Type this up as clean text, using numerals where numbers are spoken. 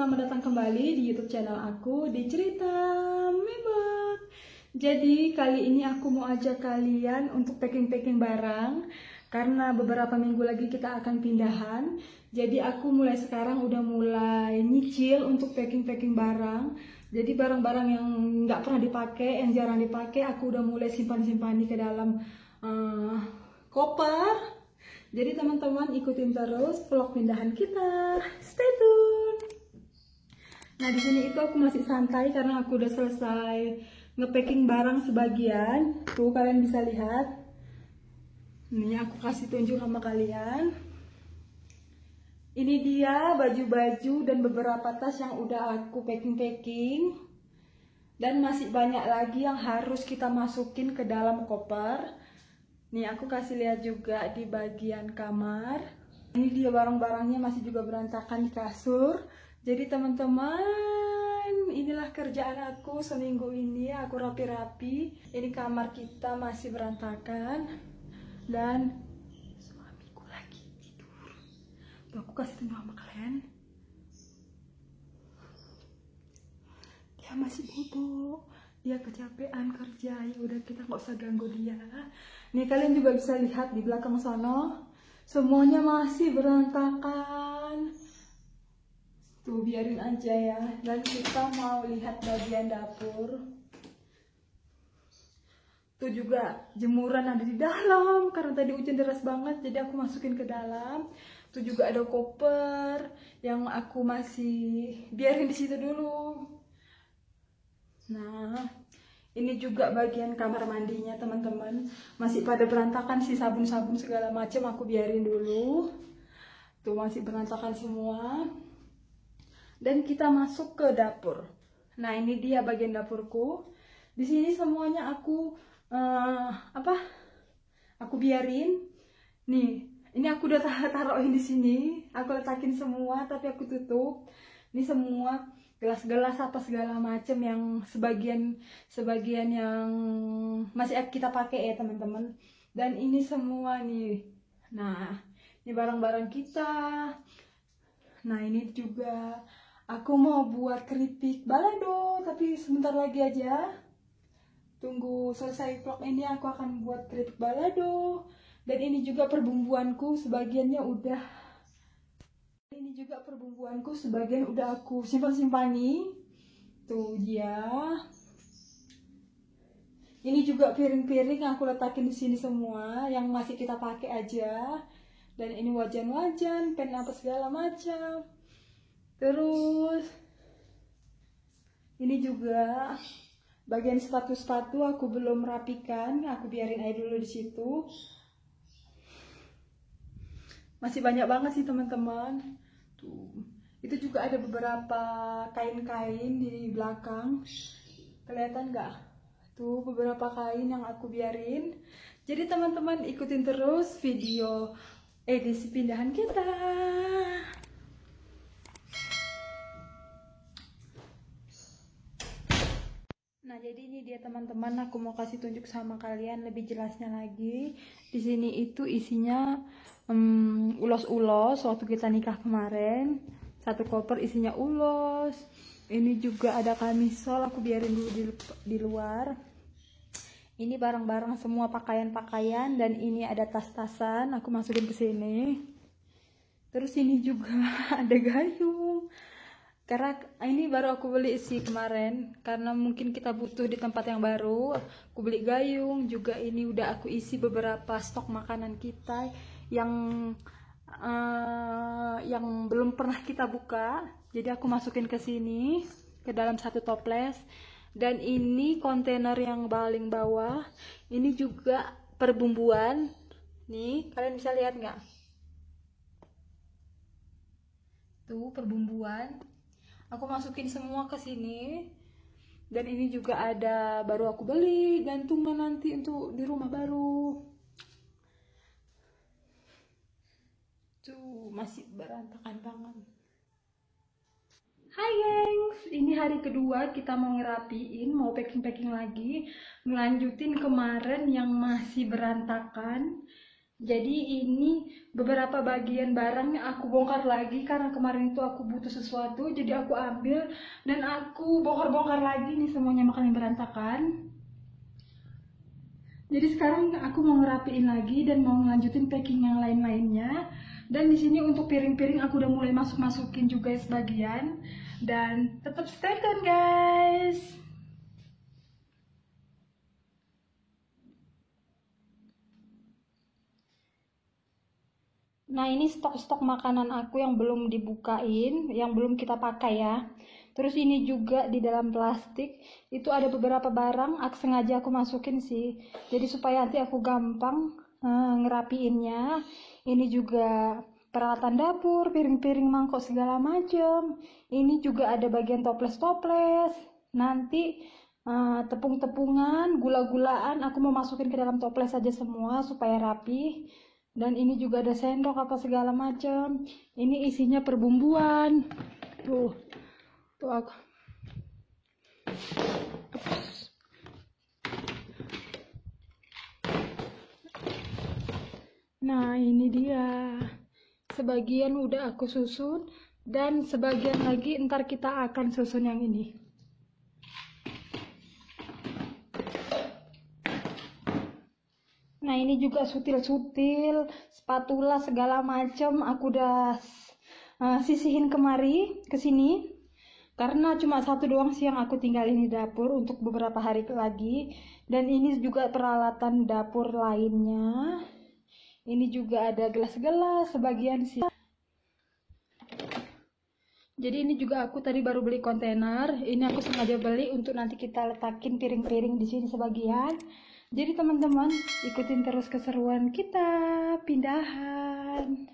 selamat datang kembali di YouTube channel aku di Cerita Mebel. Jadi kali ini aku mau ajak kalian untuk packing-packing barang karena beberapa minggu lagi kita akan pindahan. Jadi aku mulai sekarang udah mulai nyicil untuk packing-packing barang. Jadi barang-barang yang nggak pernah dipakai, yang jarang dipakai, aku udah mulai simpan-simpan ke dalam koper. Jadi teman-teman ikutin terus vlog pindahan kita. Stay tune. Nah di sini itu aku masih santai karena aku udah selesai ngepacking barang sebagian. Tuh kalian bisa lihat. Ini aku kasih tunjuk sama kalian. Ini dia baju-baju dan beberapa tas yang udah aku packing-packing. Dan masih banyak lagi yang harus kita masukin ke dalam koper. Nih aku kasih lihat juga di bagian kamar. Ini dia barang-barangnya masih juga berantakan di kasur. Jadi teman-teman, inilah kerjaan aku seminggu ini. Aku rapi-rapi. Ini kamar kita masih berantakan. Dan suamiku lagi tidur. Tuh aku kasih tunjuk sama kalian. Dia masih bobo. Dia kecapean kerja. Ya udah kita nggak usah ganggu dia. Nih kalian juga bisa lihat di belakang sana. Semuanya masih berantakan. Tuh biarin aja ya. Dan kita mau lihat bagian dapur. Tuh juga jemuran ada di dalam. Karena tadi hujan deras banget. Jadi aku masukin ke dalam. Tuh juga ada koper. Yang aku masih biarin di situ dulu. Nah, ini juga bagian kamar mandinya teman-teman. Masih pada berantakan sih, sabun-sabun segala macam aku biarin dulu. Tuh masih berantakan semua. Dan kita masuk ke dapur. Nah ini dia bagian dapurku. Di sini semuanya aku aku biarin. Nih, ini aku udah taruhin di sini. Aku letakin semua, tapi aku tutup. Ini semua gelas-gelas apa segala macam yang sebagian yang masih kita pakai ya teman-teman. Dan ini semua nih. Nah, ini barang-barang kita. Nah, ini juga aku mau buat keripik balado, tapi sebentar lagi aja. Tunggu selesai vlog ini aku akan buat keripik balado. Dan ini juga perbumbuanku sebagiannya udah. Ini juga perbumbuanku sebagian udah aku simpan-simpani. Tuh dia. Ini juga piring-piring yang aku letakin di sini semua yang masih kita pakai aja. Dan ini wajan-wajan, pen apa segala macam. Terus ini juga bagian sepatu-sepatu aku belum rapikan, aku biarin aja dulu di situ. Masih banyak banget sih teman-teman. Tuh, itu juga ada beberapa kain-kain di belakang. Kelihatan nggak? Tuh beberapa kain yang aku biarin. Jadi teman-teman ikutin terus video edisi pindahan kita. Nah, jadi ini dia teman-teman, aku mau kasih tunjuk sama kalian lebih jelasnya lagi. Di sini itu isinya ulos-ulos waktu kita nikah kemarin. Satu koper isinya ulos. Ini juga ada kamisol, aku biarin dulu di luar. Ini barang-barang semua pakaian-pakaian dan ini ada tas-tasan, aku masukin ke sini. Terus ini juga ada gayung. Karena ini baru aku beli sih kemarin, karena mungkin kita butuh di tempat yang baru. Aku beli gayung, juga ini udah aku isi beberapa stok makanan kita yang belum pernah kita buka. Jadi aku masukin ke sini, ke dalam satu toples. Dan ini kontainer yang paling bawah, ini juga perbumbuan. Nih, kalian bisa lihat nggak? Tuh perbumbuan. Aku masukin semua ke sini. Dan ini juga ada baru aku beli gantungan nanti untuk di rumah baru. Tuh masih berantakan banget. Hai gengs, ini hari kedua kita mau ngerapiin, mau packing-packing lagi. Ngelanjutin kemarin yang masih berantakan. Jadi ini beberapa bagian barang yang aku bongkar lagi karena kemarin itu aku butuh sesuatu, jadi aku ambil dan aku bongkar-bongkar lagi nih semuanya, makanya berantakan. Jadi sekarang aku mau ngerapiin lagi dan mau ngelanjutin packing yang lain-lainnya. Dan di sini untuk piring-piring aku udah mulai masukin juga sebagian. Dan tetap stay tune guys. Nah ini stok-stok makanan aku yang belum dibukain, yang belum kita pakai ya. Terus ini juga di dalam plastik, itu ada beberapa barang, sengaja aku masukin sih. Jadi supaya nanti aku gampang ngerapiinnya. Ini juga peralatan dapur, piring-piring, mangkok segala macem. Ini juga ada bagian toples-toples. Nanti tepung-tepungan, gula-gulaan, aku mau masukin ke dalam toples aja semua supaya rapi. Dan ini juga ada sendok apa segala macam. Ini isinya perbumbuan. Tuh aku. Nah ini dia. Sebagian udah aku susun dan sebagian lagi ntar kita akan susun yang ini. Nah ini juga sutil-sutil, spatula segala macam aku udah sisihin kemari ke sini karena cuma satu doang sih yang aku tinggalin di dapur untuk beberapa hari lagi. Dan ini juga peralatan dapur lainnya. Ini juga ada gelas-gelas sebagian sih. Jadi ini juga aku tadi baru beli kontainer. Ini aku sengaja beli untuk nanti kita letakin piring-piring di sini sebagian. Jadi teman-teman ikutin terus keseruan kita pindahan.